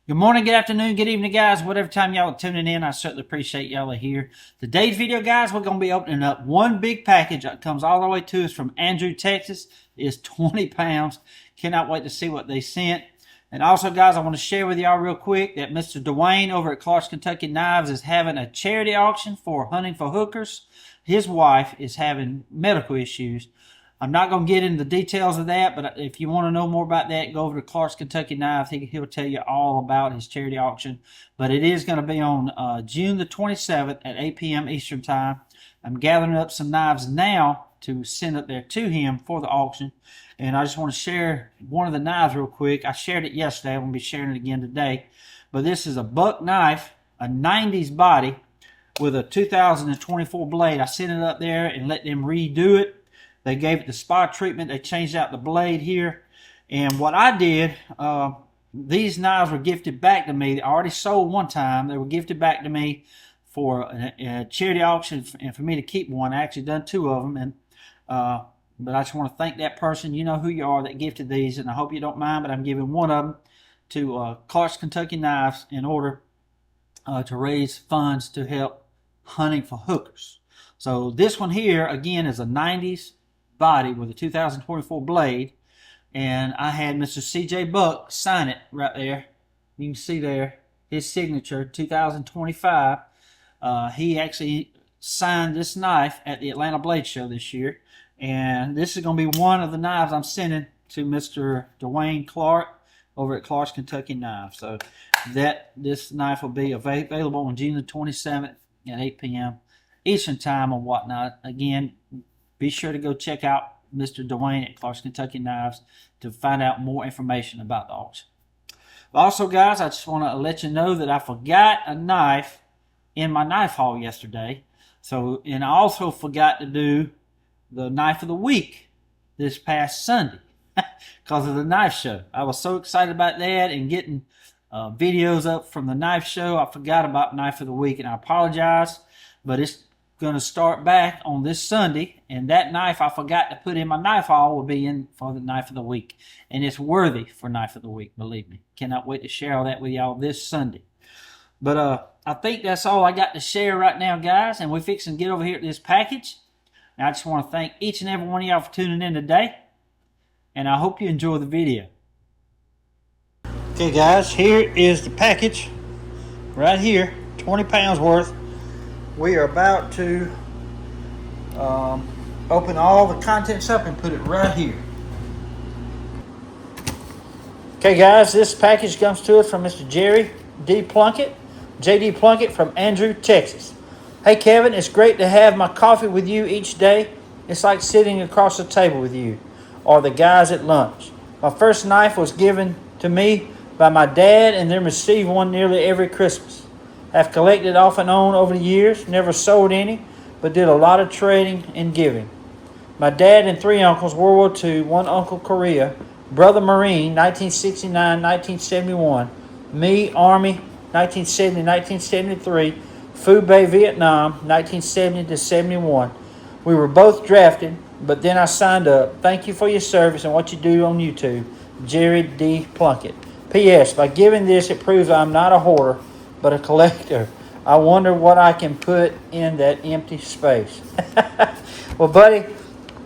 Good morning, good afternoon, good evening, guys. Whatever time y'all are tuning in, I certainly appreciate y'all are here. Today's video, guys, we're going to be opening up one big package that comes all the way to us from Andrew, Texas. It's 20 pounds. Cannot wait to see what they sent. And also, guys, I want to share with y'all real quick that Mr. Dwayne over at Clark's Kentucky Knives is having a charity auction for hunting for hookers. His wife is having medical issues. I'm not going to get into the details of that, but if you want to know more about that, go over to Clark's Kentucky Knives. He'll tell you all about his charity auction. But it is going to be on June the 27th at 8 p.m. Eastern Time. I'm gathering up some knives now to send up there to him for the auction. And I just want to share one of the knives real quick. I shared it yesterday. I'm going to be sharing it again today. But this is a buck knife, a 90s body with a 2024 blade. I sent it up there and let them redo it. They gave it the spot treatment. They changed out the blade here. And what I did, these knives were gifted back to me. They already sold one time. They were gifted back to me for a charity auction and for me to keep one. I actually done two of them. And but I just want to thank that person. You know who you are that gifted these. And I hope you don't mind, but I'm giving one of them to Clark's Kentucky Knives in order to raise funds to help hunting for hookers. So this one here, again, is a 90s body with a 2024 blade, and I had Mr. C.J. Buck sign it right there. You can see there his signature, 2025. He actually signed this knife at the Atlanta Blade Show this year, and this is going to be one of the knives I'm sending to Mr. Dwayne Clark over at Clark's Kentucky Knives. So this knife will be available on June the 27th at 8 p.m. Eastern Time and whatnot. Again, be sure to go check out Mr. Dwayne at Clark's Kentucky Knives to find out more information about the auction. Also, guys, I just want to let you know that I forgot a knife in my knife haul yesterday. And I also forgot to do the knife of the week this past Sunday because of the knife show. I was so excited about that and getting videos up from the knife show. I forgot about knife of the week, and I apologize, but it's going to start back on this Sunday, and that knife I forgot to put in my knife haul will be in for the knife of the week, and it's worthy for knife of the week, believe me. Cannot wait to share all that with y'all this Sunday. But I think that's all I got to share right now, guys, and we're fixing to get over here at this package. And I just want to thank each and every one of y'all for tuning in today, and I hope you enjoy the video. Okay, guys, here is the package right here, 20 pounds worth. We are about to open all the contents up and put it right here. Okay, guys, this package comes to us from Mr. Jerry D. Plunkett, J.D. Plunkett from Andrew, Texas. Hey, Kevin, it's great to have my coffee with you each day. It's like sitting across the table with you or the guys at lunch. My first knife was given to me by my dad and then received one nearly every Christmas. I've collected off and on over the years, never sold any, but did a lot of trading and giving. My dad and three uncles, World War II, one uncle Korea, brother Marine, 1969, 1971, me, Army, 1970, 1973, Phu Bay, Vietnam, 1970 to 71. We were both drafted, but then I signed up. Thank you for your service and what you do on YouTube. Jerry D. Plunkett. P.S. By giving this, it proves I'm not a hoarder, but a collector. I wonder what I can put in that empty space. Well, buddy,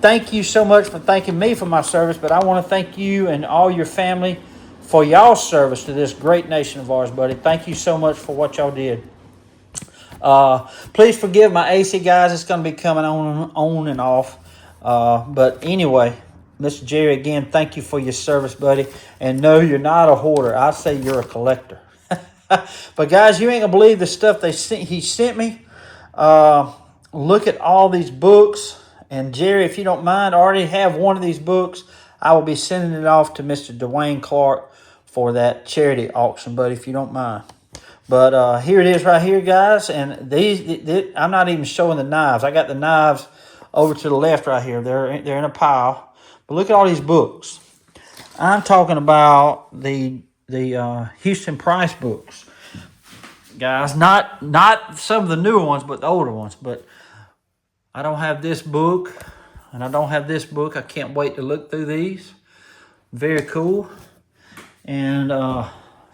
thank you so much for thanking me for my service, but I want to thank you and all your family for y'all's service to this great nation of ours, buddy. Thank you so much for what y'all did. Please forgive my AC, guys. It's going to be coming on and off. But anyway, Mr. Jerry, again, thank you for your service, buddy. And no, you're not a hoarder. I say you're a collector. But guys, you ain't gonna believe the stuff he sent me. Look at all these books. And Jerry, if you don't mind, I already have one of these books. I will be sending it off to Mr. Dwayne Clark for that charity auction, buddy, if you don't mind. But here it is right here, guys. And these I'm not even showing the knives. I got the knives over to the left right here. They're in a pile. But look at all these books. I'm talking about the Houston Price books, guys. Not some of the newer ones, but the older ones. But I don't have this book, and I don't have this book. I can't wait to look through these. Very cool. And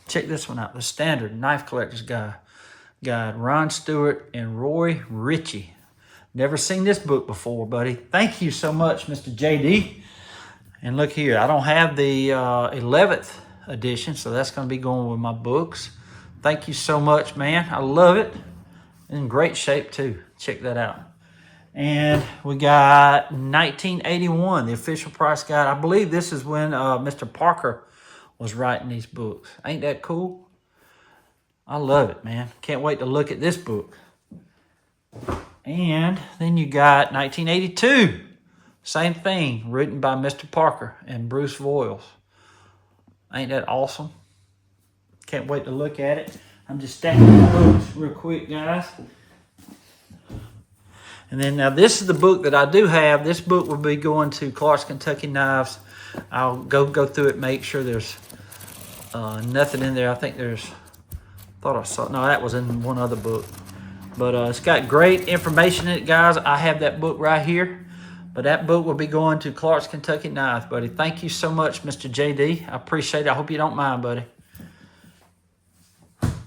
Check this one out. The Standard Knife Collector's Guide. Ron Stewart and Roy Ritchie. Never seen this book before, buddy. Thank you so much, Mr. JD. And look here, I don't have the 11th edition, so that's going to be going with my books. Thank you so much, man. I love it. In great shape, too. Check that out. And we got 1981, the official price guide. I believe this is when Mr. Parker was writing these books. Ain't that cool? I love it, man. Can't wait to look at this book. And then you got 1982. Same thing, written by Mr. Parker and Bruce Voiles. Ain't that awesome? Can't wait to look at it. I'm just stacking the books real quick, guys. And then now this is the book that I do have. This book will be going to Clark's Kentucky Knives. I'll go through it, make sure there's nothing in there. I think there's, thought I saw, no, that was in one other book. But it's got great information in it, guys. I have that book right here. But that book will be going to Clark's Kentucky Knives, buddy. Thank you so much, Mr. JD. I appreciate it. I hope you don't mind, buddy.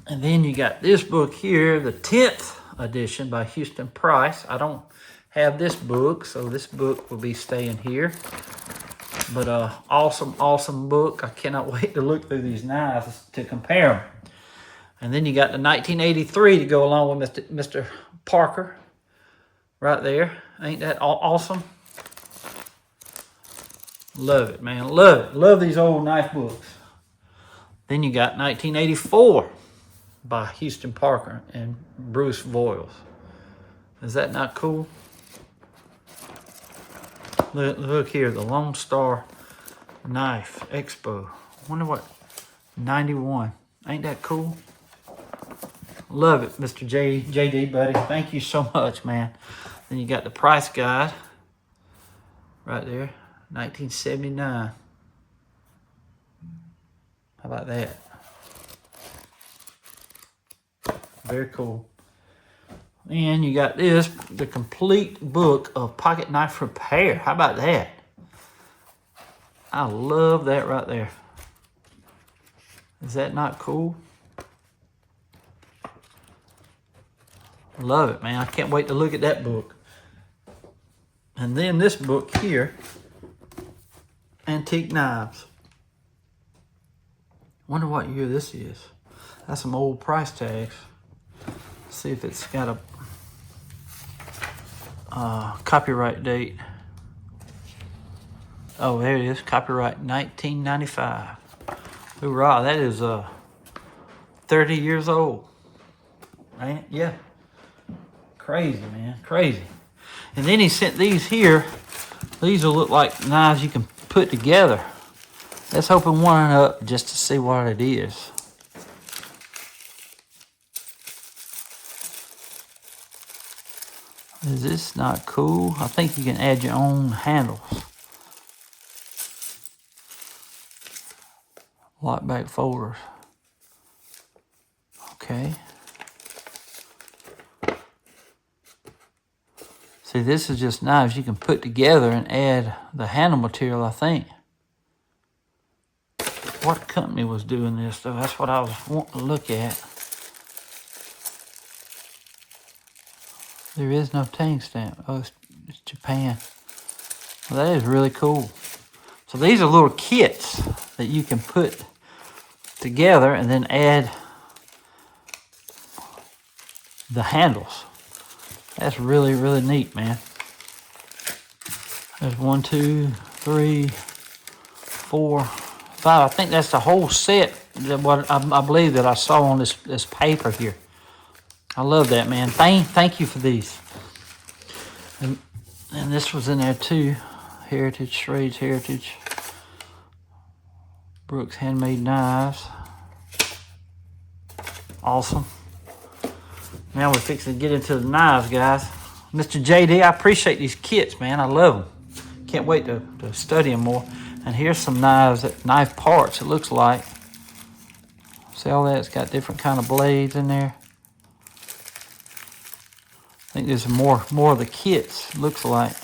And then you got this book here, the 10th edition by Houston Price. I don't have this book, so this book will be staying here. But awesome book. I cannot wait to look through these knives to compare them. And then you got the 1983 to go along with Mr. Parker right there. Ain't that awesome? Love it, man. Love it. Love these old knife books. Then you got 1984 by Houston Parker and Bruce Voiles. Is that not cool? Look here, the Lone Star Knife Expo. Wonder what, 91. Ain't that cool? Love it, Mr. JD, buddy. Thank you so much, man. Then you got the price guide right there, 1979. How about that? Very cool. And you got this, the complete book of pocket knife repair. How about that? I love that right there. Is that not cool? Love it, man. I can't wait to look at that book. And then this book here, Antique Knives. Wonder what year this is. That's some old price tags. Let's see if it's got a copyright date. Oh, there it is. Copyright 1995. Hoorah, that is 30 years old. Ain't it? Yeah. Crazy, man. Crazy. And then he sent these here. These will look like knives you can put together. Let's open one up just to see what it is. Is this not cool? I think you can add your own handles. Lockback folders. Okay. See, this is just knives you can put together and add the handle material, I think. What company was doing this, though? That's what I was wanting to look at. There is no tang stamp. Oh, it's Japan. Well, that is really cool. So these are little kits that you can put together and then add the handles. That's really, really neat, man. There's 1, 2, 3, 4, 5. I think that's the whole set that what I believe that I saw on this paper here. I love that, man. Thank you for these. And this was in there too. Heritage, Shrades Heritage. Brooks Handmade Knives. Awesome. Now we're fixing to get into the knives, guys. Mr. JD, I appreciate these kits, man. I love them. Can't wait to study them more. And here's some knives, knife parts, it looks like. See all that? It's got different kind of blades in there. I think there's more of the kits, looks like.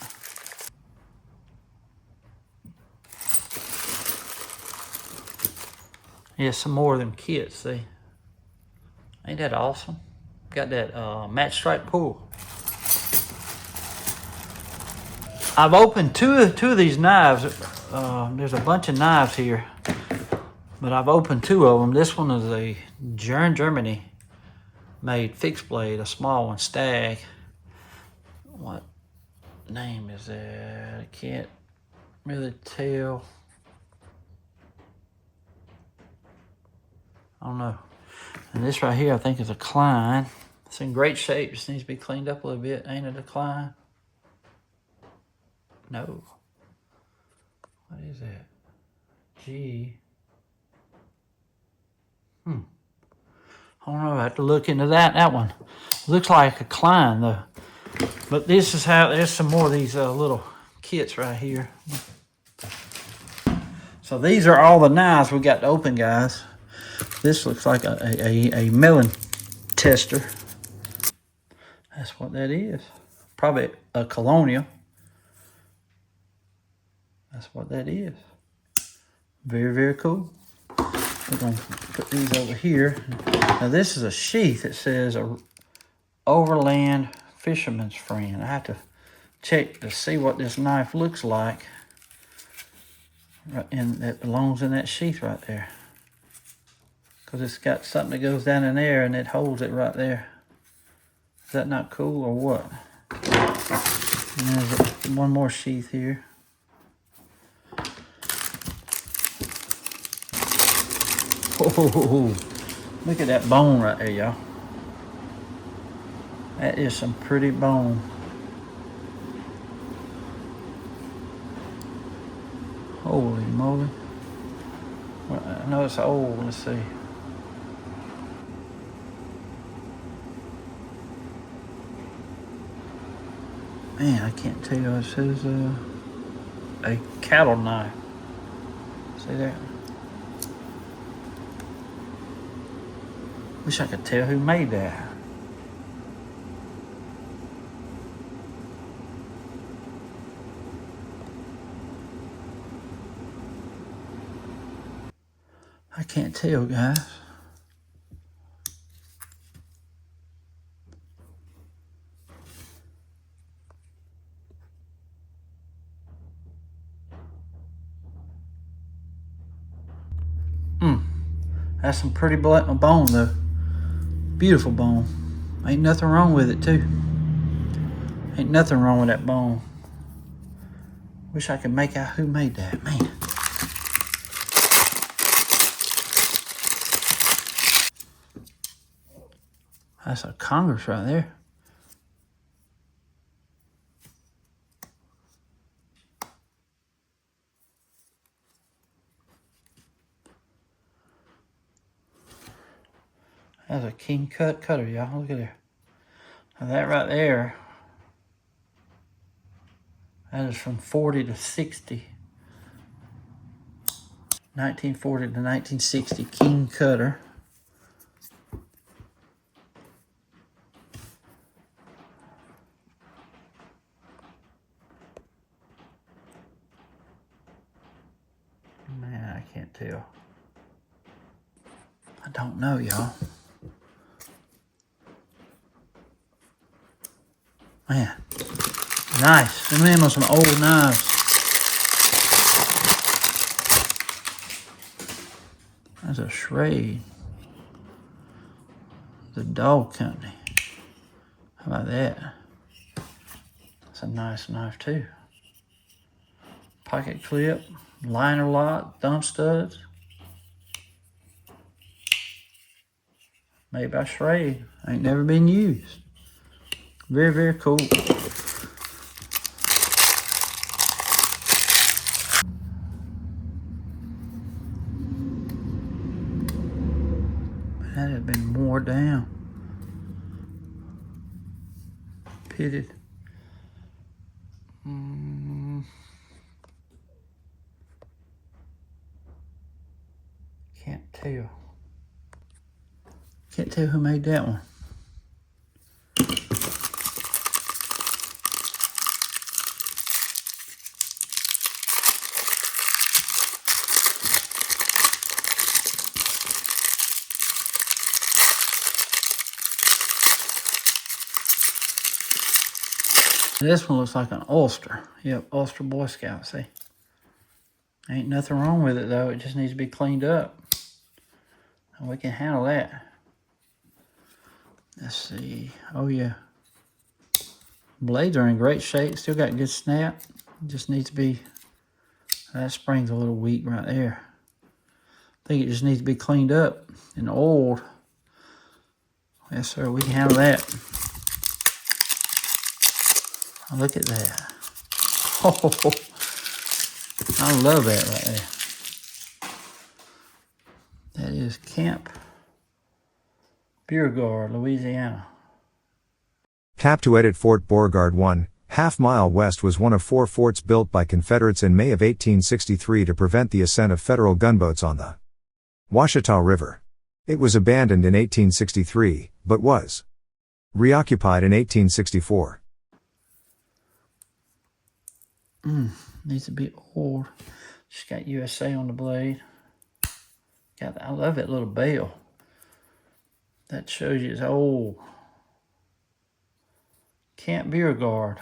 Yeah, some more of them kits, see. Ain't that awesome? Got that match strike pull. I've opened two of these knives. There's a bunch of knives here, but I've opened two of them. This one is a Germany made fixed blade, a small one, Stag. What name is that? I can't really tell. I don't know. And this right here, I think, is a Klein. It's in great shape. Just needs to be cleaned up a little bit. Ain't it a Klein? No. What is that? G. I don't know. I have to look into that. That one looks like a Klein though. But this is how. There's some more of these little kits right here. So these are all the knives we got to open, guys. This looks like a melon tester. That's what that is. Probably a Colonial. That's what that is. Very, very cool. We're going to put these over here. Now this is a sheath. It says a Overland Fisherman's Friend. I have to check to see what this knife looks like. And that belongs in that sheath right there. Because it's got something that goes down in there and it holds it right there. Is that not cool or what? And there's one more sheath here. Oh, look at that bone right there, y'all. That is some pretty bone. Holy moly. Well, I know it's old. Let's see. Man, I can't tell. It says a cattle knife. See that? Wish I could tell who made that. I can't tell, guys. That's some pretty bone, though. Beautiful bone. Ain't nothing wrong with it, too. Ain't nothing wrong with that bone. Wish I could make out who made that, man. That's a Congress right there. That's a King Cut cutter, y'all. Look at there. Now that right there, that is from 40 to 60. 1940 to 1960 King Cutter. Man, I can't tell. I don't know, y'all. Man, nice. Them are some old knives. That's a Schrade. The Dog Company. How about that? That's a nice knife too. Pocket clip, liner lock, thumb studs. Made by Schrade. Ain't never been used. Very, very cool. That has been wore down. Pitted. Can't tell. Can't tell who made that one. This one looks like an Ulster. Yep, Ulster Boy Scout, see? Ain't nothing wrong with it though. It just needs to be cleaned up. And we can handle that. Let's see. Oh yeah. Blades are in great shape. Still got good snap. Just needs to be, that spring's a little weak right there. I think it just needs to be cleaned up and oiled. Yes sir, we can handle that. Oh, look at that. Oh, I love that right there. That is Camp Beauregard, Louisiana. Cap to edit Fort Beauregard 1, half-mile west was one of 4 forts built by Confederates in May of 1863 to prevent the ascent of Federal gunboats on the Washita River. It was abandoned in 1863, but was reoccupied in 1864. Needs to be oiled. Just got USA on the blade. I love that little bell. That shows you it's old. Camp Beauregard.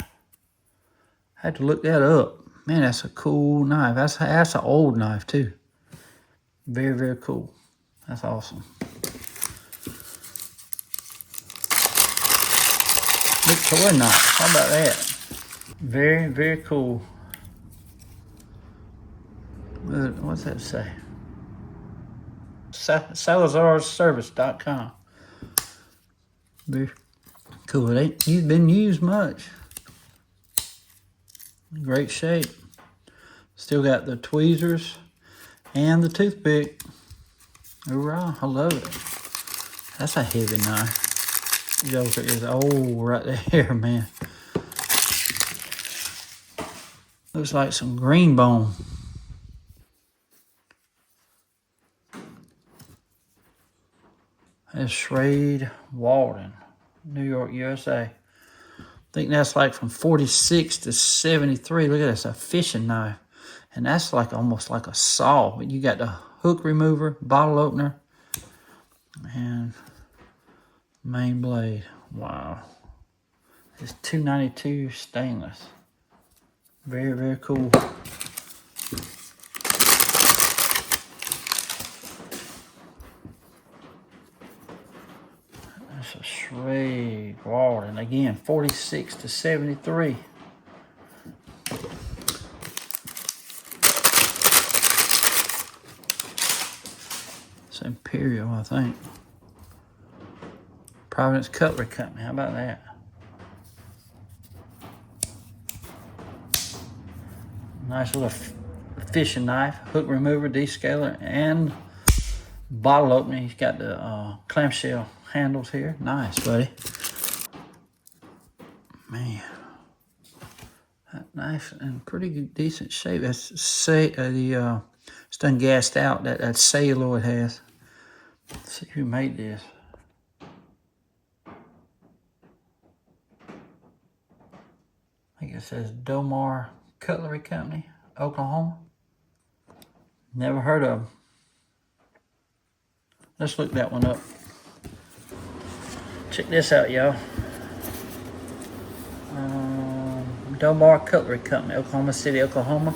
Had to look that up. Man, that's a cool knife. That's an old knife too. Very, very cool. That's awesome. Big toy knife. How about that? Very, very cool. What's that say? SalazarService.com. Very cool. It ain't been used much. Great shape. Still got the tweezers and the toothpick. Hoorah, I love it. That's a heavy knife. Joker is old right there, man. Looks like some green bone. That's Shrade Walden, New York, USA. I think that's like from 46 to 73. Look at this, a fishing knife. And that's like almost like a saw. You got the hook remover, bottle opener, and main blade. Wow. It's 292 stainless. Very, very cool. That's a Shrade Walden. Again, 46 to 73. It's Imperial, I think. Providence Cutlery Company. How about that? Nice little fishing knife, hook remover, descaler, and bottle opener. He's got the clamshell handles here. Nice, buddy. Man, that knife in pretty good, decent shape. That's it's done gassed out. That celluloid has. Let's see who made this. I think it says Domar Cutlery Company, Oklahoma. Never heard of them. Let's look that one up. Check this out, y'all. Domar Cutlery Company, Oklahoma City, Oklahoma.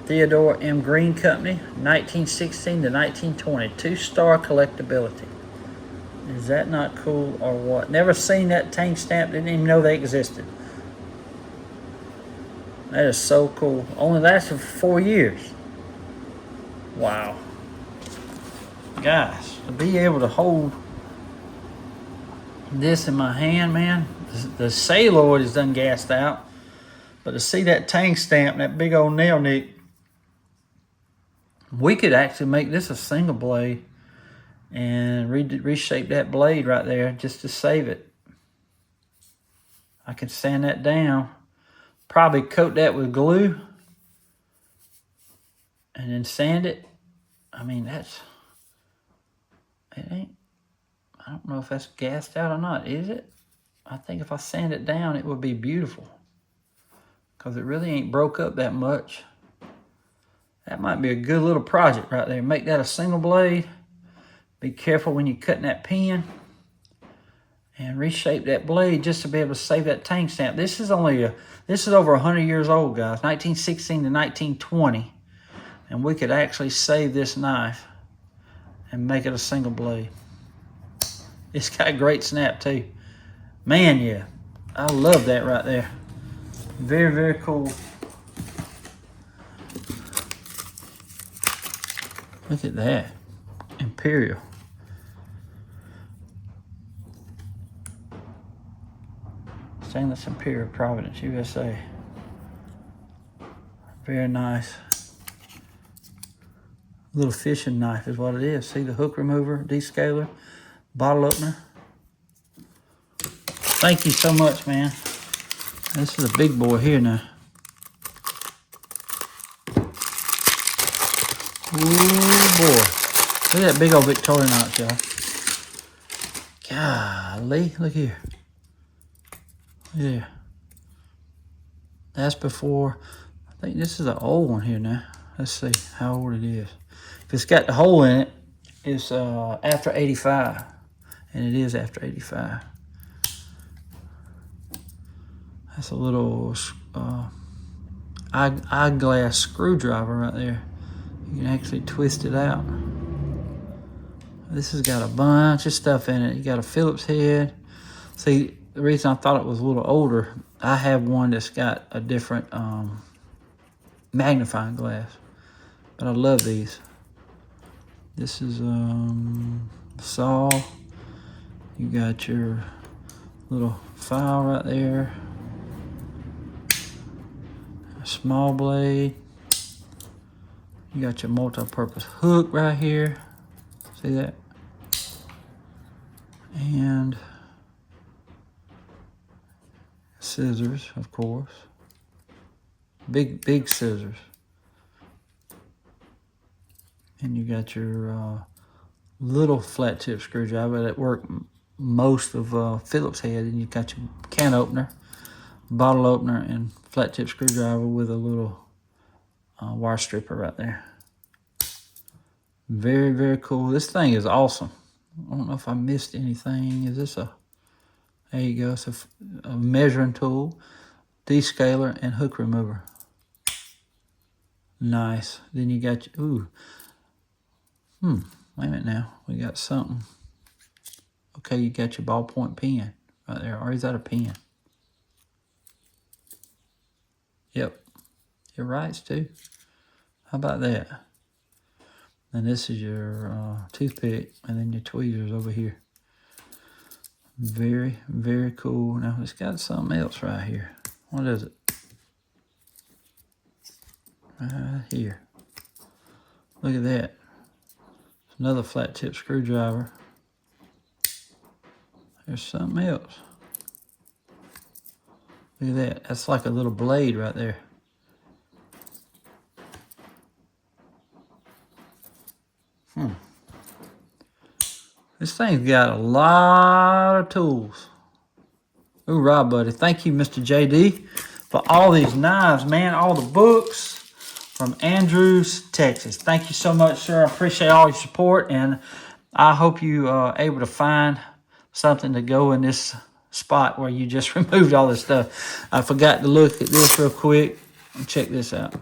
Theodore M. Green Company, 1916 to 1920. 2-star collectability. Is that not cool or what? Never seen that tank stamp. Didn't even know they existed. That is so cool. Only lasted for 4 years. Wow. Guys, to be able to hold this in my hand, man, the celluloid is done gassed out. But to see that tank stamp, that big old nail nick, we could actually make this a single blade and reshape that blade right there just to save it. I can sand that down. Probably coat that with glue and then sand it. I mean, it ain't, I don't know if that's gassed out or not, is it? I think if I sand it down, it would be beautiful because it really ain't broke up that much. That might be a good little project right there. Make that a single blade. Be careful when you're cutting that pin. and reshape that blade just to be able to save that tank stamp. This is over 100 years old, guys, 1916 to 1920. And we could actually save this knife and make it a single blade. It's got great snap too. Man, yeah, I love that right there. Very, very cool. Look at that. Imperial. Stainless Imperial, Providence, USA. Very nice. Little fishing knife is what it is. See the hook remover, descaler, bottle opener. Thank you so much, man. This is a big boy here now. Ooh, boy. Look at that big old Victorinox, y'all. Golly, look here. Yeah. That's before, I think this is an old one here now. Let's see how old it is. If it's got the hole in it, it's after 85. And it is after 85. That's a little eyeglass screwdriver right there. You can actually twist it out. This has got a bunch of stuff in it. You got a Phillips head. See, the reason I thought it was a little older, I have one that's got a different magnifying glass. But I love these. This is saw. You got your little file right there. A small blade. You got your multi-purpose hook right here. See that? And scissors, of course. Big scissors. And you got your little flat tip screwdriver that work most of Phillips head. And you got your can opener, bottle opener, and flat tip screwdriver with a little wire stripper right there. Very, very cool. This thing is awesome. I don't know if I missed anything. Is this a, there you go. It's a measuring tool, descaler, and hook remover. Nice. Then you got your, ooh. Wait a minute now. We got something. Okay, you got your ballpoint pen right there. Or is that a pen? Yep. It writes too. How about that? And this is your toothpick, and then your tweezers over here. Very, very cool. Now it's got something else right here. What is it? Right here. Look at that. It's another flat tip screwdriver. There's something else. Look at that. That's like a little blade right there. This thing's got a lot of tools. Hoorah, buddy. Thank you, Mr. JD, for all these knives, man. All the books from Andrews, Texas. Thank you so much, sir. I appreciate all your support, and I hope you are able to find something to go in this spot where you just removed all this stuff. I forgot to look at this real quick and check this out.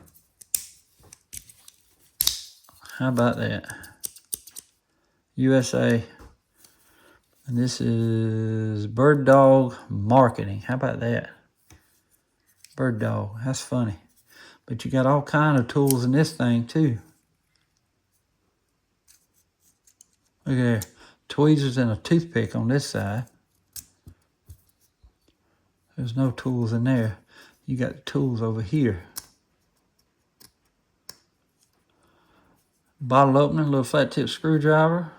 How about that? USA. And this is Bird Dog Marketing. How about that? Bird Dog. That's funny. But you got all kind of tools in this thing too. Look at there. Tweezers and a toothpick on this side. There's no tools in there. You got tools over here. Bottle opener, little flat tip screwdriver.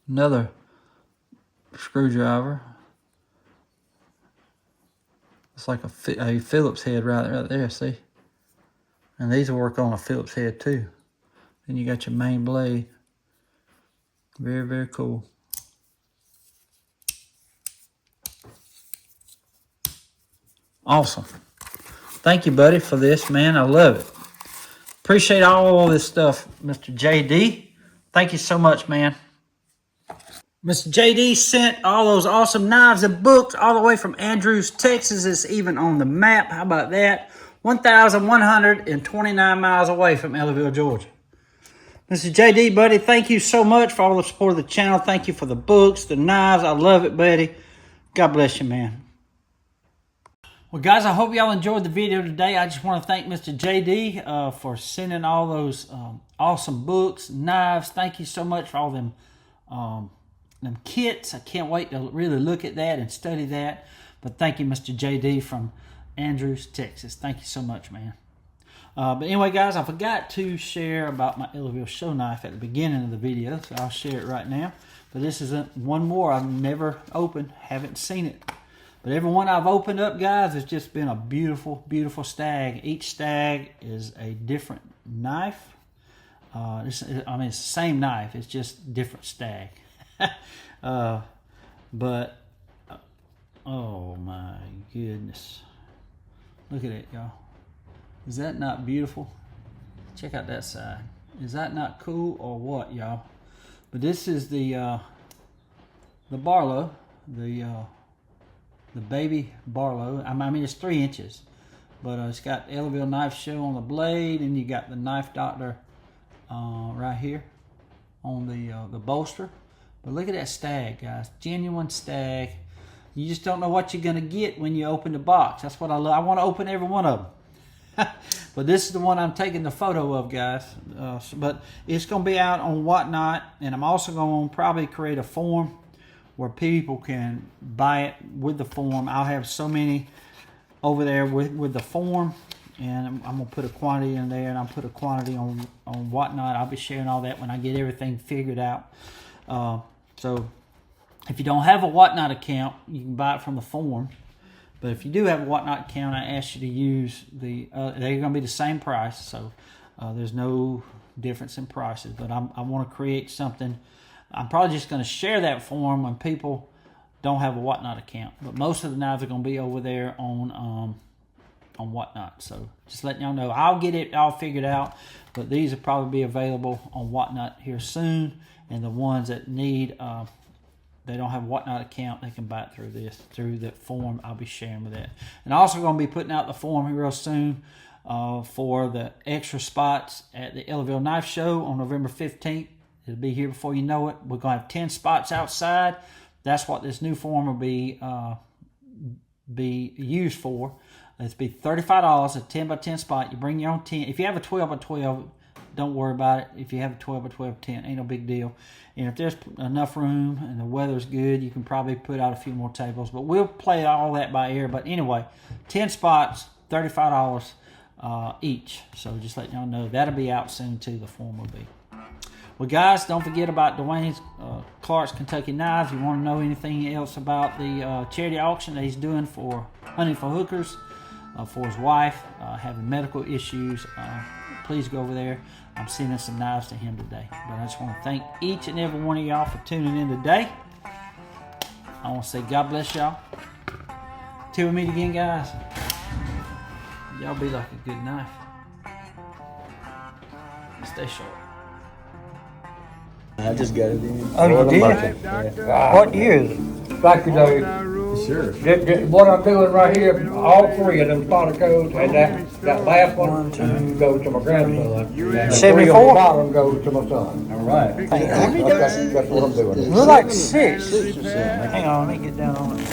Another screwdriver. It's like a Phillips head right there, see? And these will work on a Phillips head too. Then you got your main blade. Very, very cool. Awesome. Thank you, buddy, for this, man. I love it. Appreciate all this stuff, Mr. JD. Thank you so much, man. Mr. JD sent all those awesome knives and books all the way from Andrews, Texas. It's even on the map. How about that? 1,129 miles away from Ellaville, Georgia. Mr. JD, buddy, thank you so much for all the support of the channel. Thank you for the books, the knives. I love it, buddy. God bless you, man. Well, guys, I hope y'all enjoyed the video today. I just want to thank Mr. JD for sending all those awesome books, knives. Thank you so much for all them kits. I can't wait to really look at that and study that. But thank you, Mr. JD from Andrews, Texas. Thank you so much, man. But anyway, guys, I forgot to share about my Ellaville show knife at the beginning of the video, so I'll share it right now. But this is one more I've never opened, haven't seen it. But every one I've opened up, guys, has just been a beautiful, beautiful stag. Each stag is a different knife. It's the same knife. It's just different stag. Oh my goodness. Look at it, y'all. Is that not beautiful? Check out that side. Is that not cool or what, y'all? But this is the Barlow, the baby Barlow. I mean, it's 3 inches, but it's got Ellaville Knife Show on the blade, and you got the Knife Doctor right here on the bolster. But look at that stag, guys. Genuine stag. You just don't know what you're gonna get when you open the box. That's what I love. I want to open every one of them. But this is the one I'm taking the photo of, guys. But it's gonna be out on Whatnot, and I'm also gonna probably create a form where people can buy it with the form. I'll have so many over there with the form, and I'm gonna put a quantity in there, and I'll put a quantity on Whatnot. I'll be sharing all that when I get everything figured out. So if you don't have a Whatnot account, you can buy it from the form. But if you do have a Whatnot account, I ask you to use they're gonna be the same price, so there's no difference in prices. But I want to create something. I'm probably just going to share that form when people don't have a Whatnot account. But most of the knives are going to be over there on Whatnot. So just letting y'all know, I'll get it all figured out. But these will probably be available on Whatnot here soon. And the ones that need, they don't have a Whatnot account, they can buy it through the form. I'll be sharing with that. And also going to be putting out the form here real soon for the extra spots at the Ellaville Knife Show on November 15th. It'll be here before you know it. We're going to have 10 spots outside. That's what this new form will be used for. It's be $35, a 10 by 10 spot. You bring your own 10. If you have a 12 by 12, don't worry about it. If you have a 12 by 12 tent, ain't no big deal. And if there's enough room and the weather's good, you can probably put out a few more tables. But we'll play all that by ear. But anyway, 10 spots, $35 each. So just letting y'all know, that'll be out soon too. The form will be. Well, guys, don't forget about Dwayne Clark's Kentucky Knives. If you want to know anything else about the charity auction that he's doing for Hunting for Hookers, for his wife having medical issues, please go over there. I'm sending some knives to him today. But I just want to thank each and every one of y'all for tuning in today. I want to say God bless y'all. Till we meet again, guys. Y'all be like a good knife. Stay sharp. I just got it in. Oh, you did? Yeah. What year is it? Thank you, Dave. Sure. What I'm doing right here, all 3 of them spotted codes, and that last one goes to my grandson. And 74? 3 on the bottom goes to my son. All right. That's what I'm doing. Look like 6. 6 or 7. Hang on, let me get down on it.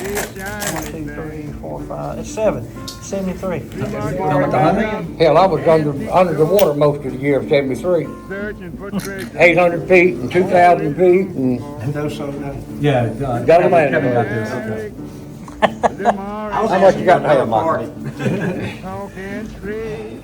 1, 2, 3, 4, 5. It's 7. 73. Hell, I was under the water most of the year of 73. 800 feet and 2,000 feet and Those so yeah, done. Got a man Kevin over got this. Okay. how much you got in the Mark. Mike?